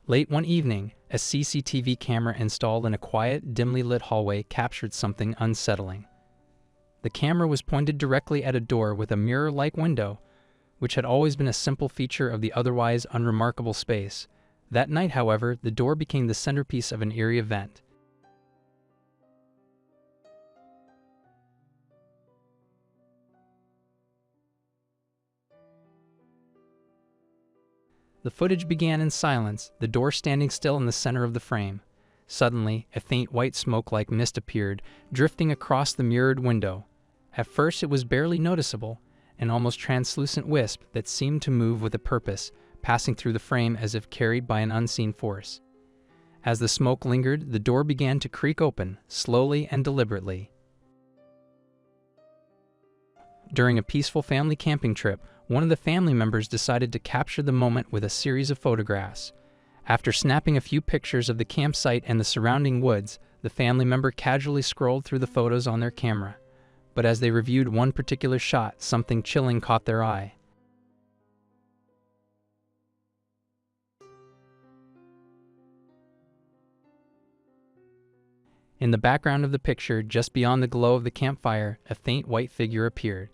Late one evening, a CCTV camera installed in a quiet, dimly lit hallway captured something unsettling. The camera was pointed directly at a door with a mirror-like window, which had always been a simple feature of the otherwise unremarkable space. That night, however, the door became the centerpiece of an eerie event. The footage began in silence, the door standing still in the center of the frame. Suddenly, a faint white smoke-like mist appeared, drifting across the mirrored window. At first it was barely noticeable, an almost translucent wisp that seemed to move with a purpose, passing through the frame as if carried by an unseen force. As the smoke lingered, the door began to creak open, slowly and deliberately. During a peaceful family camping trip, one of the family members decided to capture the moment with a series of photographs. After snapping a few pictures of the campsite and the surrounding woods, the family member casually scrolled through the photos on their camera. But as they reviewed one particular shot, something chilling caught their eye. In the background of the picture, just beyond the glow of the campfire, a faint white figure appeared.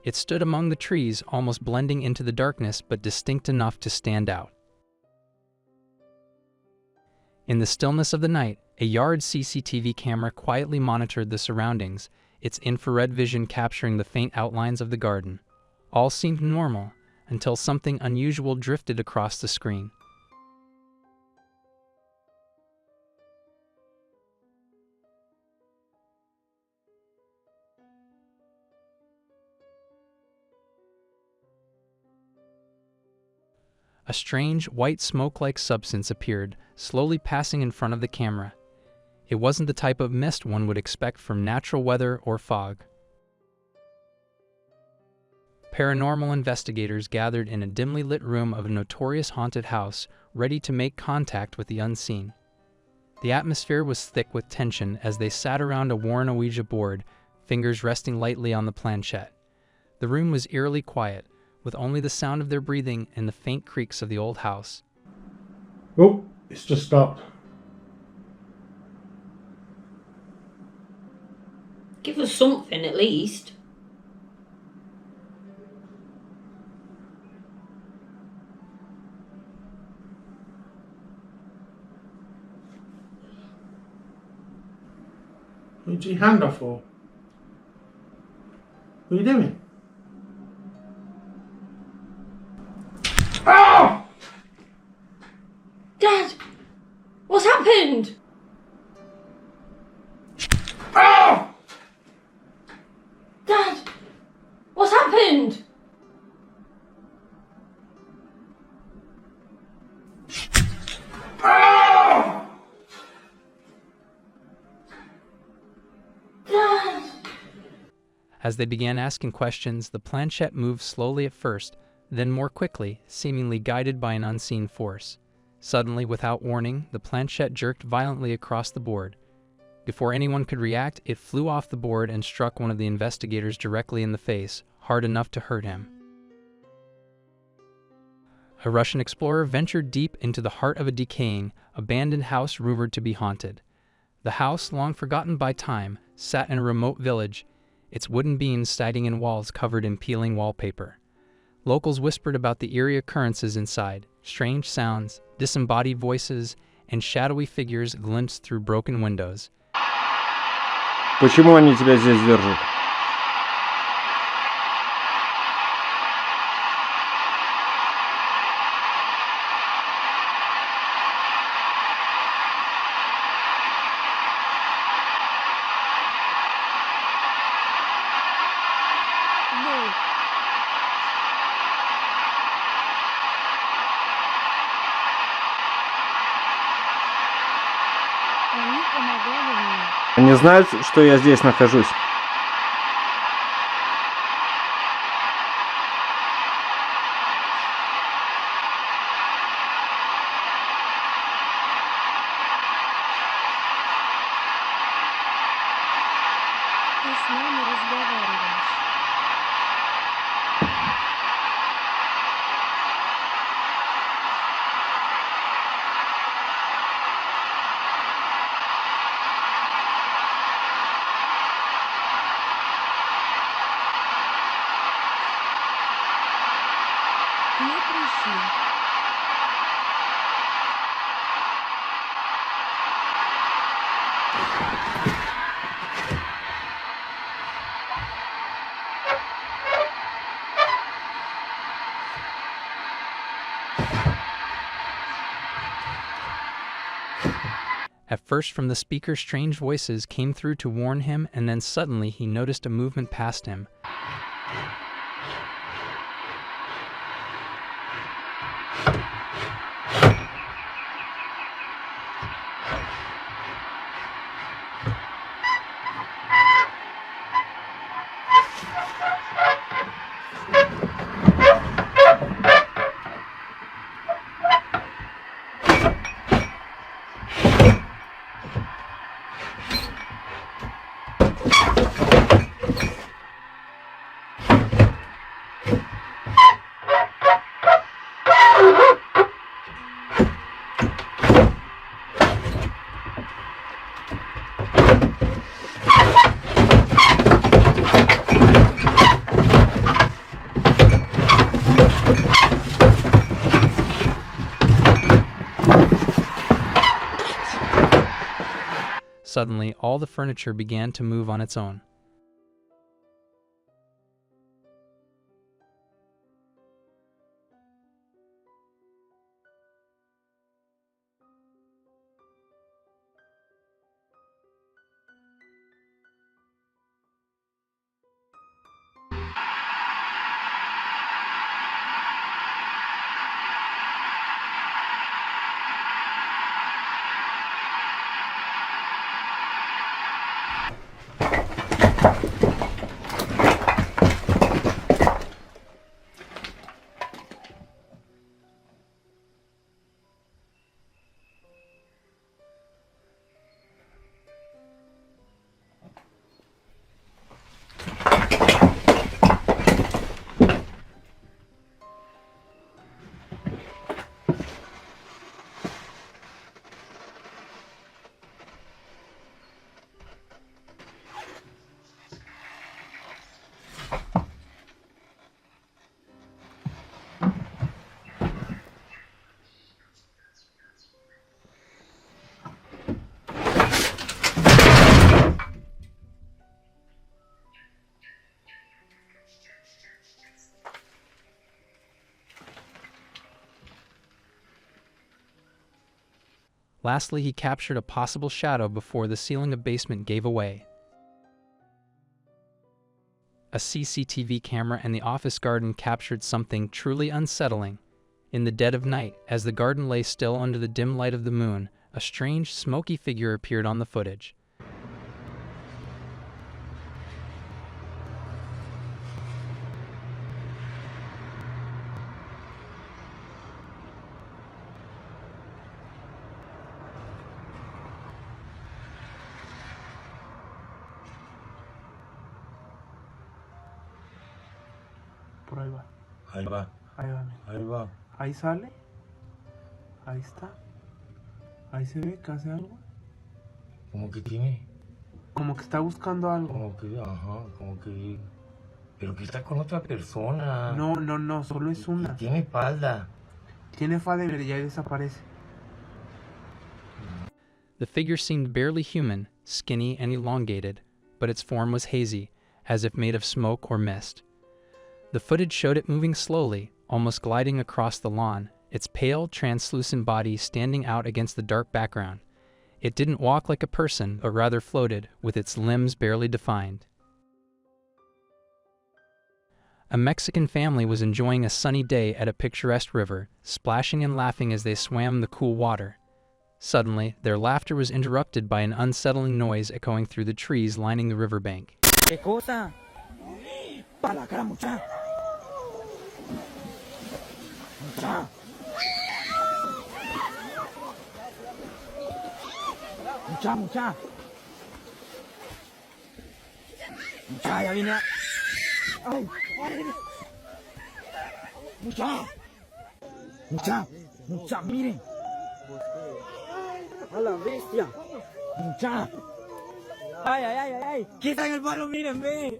It stood among the trees, almost blending into the darkness, but distinct enough to stand out. In the stillness of the night, a yard CCTV camera quietly monitored the surroundings, its infrared vision capturing the faint outlines of the garden. All seemed normal, until something unusual drifted across the screen. A strange, white smoke-like substance appeared, slowly passing in front of the camera. It wasn't the type of mist one would expect from natural weather or fog. Paranormal investigators gathered in a dimly lit room of a notorious haunted house, ready to make contact with the unseen. The atmosphere was thick with tension as they sat around a worn Ouija board, fingers resting lightly on the planchette. The room was eerily quiet, with only the sound of their breathing and the faint creaks of the old house. Oh, it's just stopped. Give us something at least. What's your hand off for? What are you doing? Oh! Dad! What's happened? Oh! Dad! What's happened? Oh! Dad! As they began asking questions, the planchette moved slowly at first, then more quickly, seemingly guided by an unseen force. Suddenly, without warning, the planchette jerked violently across the board. Before anyone could react, it flew off the board and struck one of the investigators directly in the face, hard enough to hurt him. A Russian explorer ventured deep into the heart of a decaying, abandoned house rumored to be haunted. The house, long forgotten by time, sat in a remote village, its wooden beams siding in walls covered in peeling wallpaper. Locals whispered about the eerie occurrences inside, strange sounds, disembodied voices, and shadowy figures glimpsed through broken windows. Почему они тебя здесь держат? Они знают, что я здесь нахожусь. Ты с нами разговариваешь. пошли. At first, from the speaker, strange voices came through to warn him, and then suddenly he noticed a movement past him. Suddenly, all the furniture began to move on its own. Lastly, he captured a possible shadow before the ceiling of basement gave away. A CCTV camera in the office garden captured something truly unsettling. In the dead of night, as the garden lay still under the dim light of the moon, a strange, smoky figure appeared on the footage. Por ahí va. Ahí va, Ahí va, mira. ahí va. Ahí sale. Ahí está. Ahí se ve que hace algo. Como que tiene, Como que está buscando algo. como que, ajá, como que... Pero que está con otra persona. No, solo es Y una. tiene falda. Tiene fa de ver y ahí desaparece. The figure seemed barely human, skinny and elongated, but its form was hazy, as if made of smoke or mist. The footage showed it moving slowly, almost gliding across the lawn, its pale, translucent body standing out against the dark background. It didn't walk like a person, but rather floated, with its limbs barely defined. A Mexican family was enjoying a sunny day at a picturesque river, splashing and laughing as they swam the cool water. Suddenly, their laughter was interrupted by an unsettling noise echoing through the trees lining the riverbank. ¿Qué cosa? ¡Para la cara, mucha! ¡Mucha! ¡Mucha! ¡Mucha, ya vine! ¡Ay! ¡Ay! ¡Mucha, miren! ¡A la bestia! ¡Mucha! ¡Ay! ¿Qué está en el palo? Miren, ve.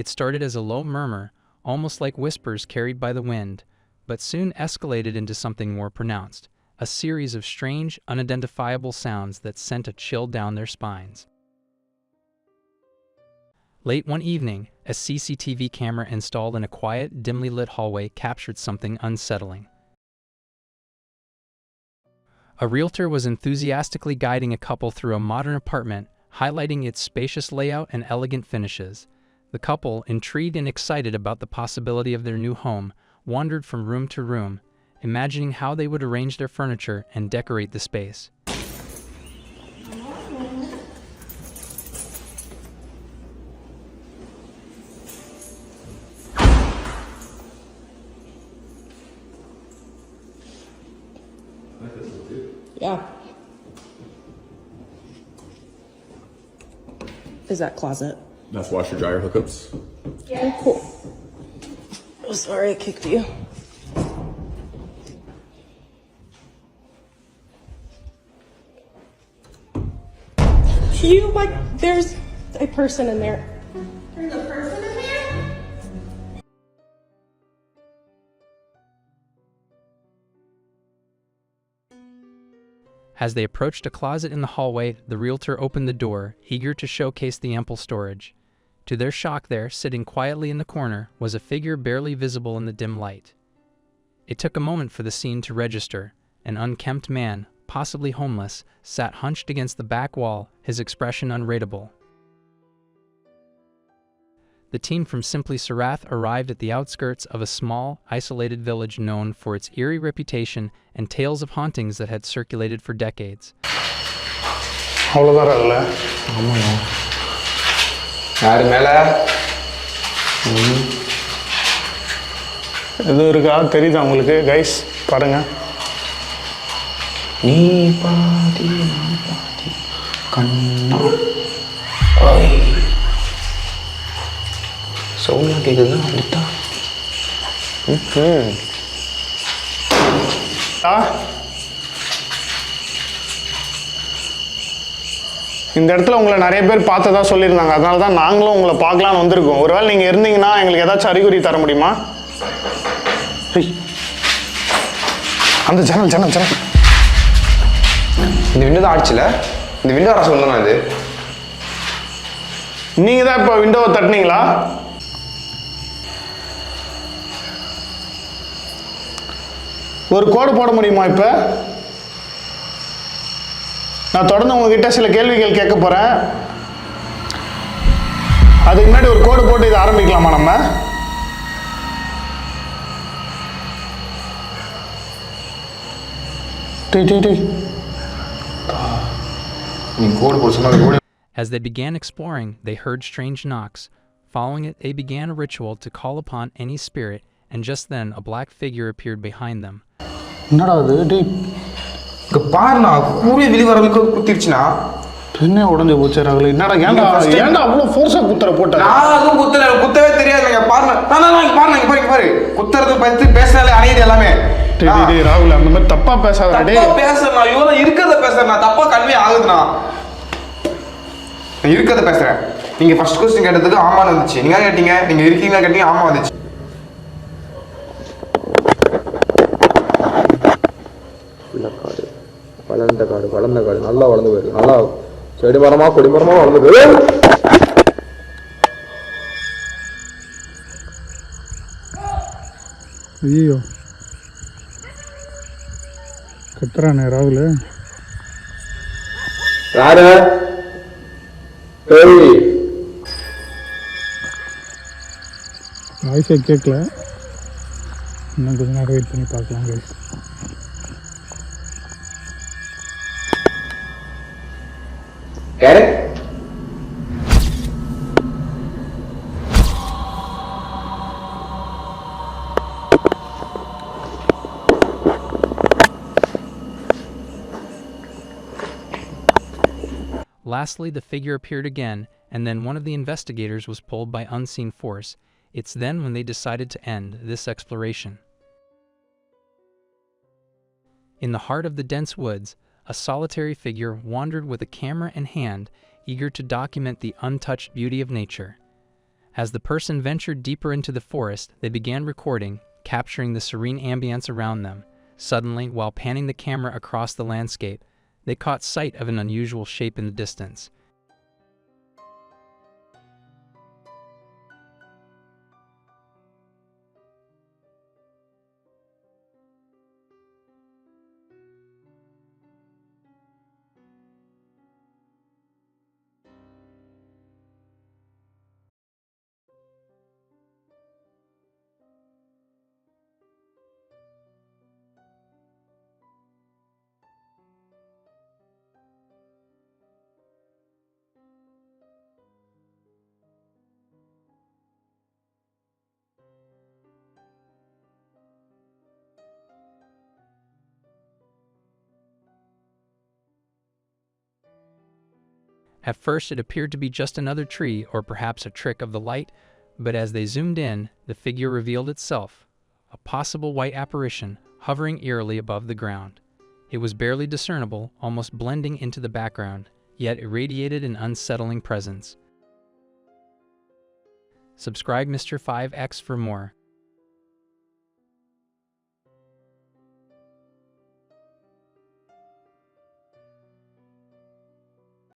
It started as a low murmur, almost like whispers carried by the wind, but soon escalated into something more pronounced, a series of strange, unidentifiable sounds that sent a chill down their spines. Late one evening, a CCTV camera installed in a quiet, dimly lit hallway captured something unsettling. A realtor was enthusiastically guiding a couple through a modern apartment, highlighting its spacious layout and elegant finishes. The couple, intrigued and excited about the possibility of their new home, wandered from room to room, imagining how they would arrange their furniture and decorate the space. Yeah. Is that closet? That's washer dryer hookups. Yeah. Oh, cool. Oh, sorry I kicked you. There's a person in there. There's a person in there? As they approached a closet in the hallway, the realtor opened the door, eager to showcase the ample storage. To their shock there, sitting quietly in the corner, was a figure barely visible in the dim light. It took a moment for the scene to register. An unkempt man, possibly homeless, sat hunched against the back wall, his expression unreadable. The team from Simply Sarath arrived at the outskirts of a small, isolated village known for its eerie reputation and tales of hauntings that had circulated for decades. அவ்வளோதான் அதில் ஆமாண்ணா யாரு மேலே எதுவும் இருக்கா தெரியுதா உங்களுக்கு guys பாருங்க நீ பாதி கண்ணா சவுண்ட்லாம் கேட்குதுன்னா அப்படித்தான் இந்த இடத்துல உங்களை நிறைய பேர் பார்த்ததா சொல்லியிருந்தாங்க. அதனால தான் நாங்களும் உங்களை பார்க்கலான்னு வந்திருக்கோம். ஒருவேளை நீங்கள் இருந்தீங்கன்னா எங்களுக்கு ஏதாச்சும் அறிகுறி தர முடியுமா? அந்த ஜன்னல் ஜன்னல் ஜன்னல் இந்த விண்டோ தான் ஆடிச்சுல. இந்த விண்டோ வர சொல்லணும். இது நீங்கள் தான் இப்போ விண்டோவை தட்டினீங்களா? ஒரு கோடு போட முடியுமா? இப்போ நான் தொடர்ந்து உங்ககிட்ட சில கேள்விகள் கேட்க போகிறேன். அதுக்கு முன்னாடி ஒரு கோடு போட்டு இதை ஆரம்பிக்கலாமா நம்ம? As they began exploring, they heard strange knocks. Following it, they began a ritual to call upon any spirit, and just then a black figure appeared behind them. என்னடா அது? இங்க பாருண்ணா, கூடிய வெளிவரலுக்கு குத்திருச்சுண்ணா. பின்னே உடஞ்சு போச்சு ராகுல். என்னடா ஏன்டா அவ்வளோ ஃபோர்ஸா குத்துற போட்ட? நான் அதுவும் குத்தவே தெரியாது. நீங்க பாருங்க. பாருங்க இங்க பாரு. குத்துறது பத்தி பேசினாலே அணையுது எல்லாமே. டேய் ராகுல், அந்த மாதிரி தப்பா பேசாதடா. டேய் தப்பா பேசறேன். இவன இருக்கறத பேசறேன். நான் தப்பா கன்வே ஆகுதுண்ணா. நான் இருக்கறத பேசுறேன். நீங்க ஃபர்ஸ்ட் क्वेश्चन கேட்டதுக்கு ஆமான்னு வந்துச்சு. நீங்க கேட்டீங்க, நீங்க இருக்கீங்களா கேட்டீங்க, ஆமா வந்துச்சு. வளர்ந்த காடு நல்லா வளர்ந்து போயிருக்கு. நல்லா செடி மரமா கொடி மரமா வளர்ந்து போயிருக்கு. ஐயோ கத்துறானே ராகுல். யாரு? வாய்ஸே கேட்கல. இன்னும் கொஞ்ச நேரம் வெயிட் பண்ணி பார்க்கலாம் கைஸ். யாரு? Lastly, the figure appeared again, and then one of the investigators was pulled by unseen force. It's then when they decided to end this exploration. In the heart of the dense woods, a solitary figure wandered with a camera in hand, eager to document the untouched beauty of nature. As the person ventured deeper into the forest, they began recording, capturing the serene ambience around them. Suddenly, while panning the camera across the landscape, they caught sight of an unusual shape in the distance. At first, it appeared to be just another tree or perhaps a trick of the light, but as they zoomed in, the figure revealed itself, a possible white apparition hovering eerily above the ground. It was barely discernible, almost blending into the background, yet it radiated an unsettling presence. Subscribe Mr. 5X for more.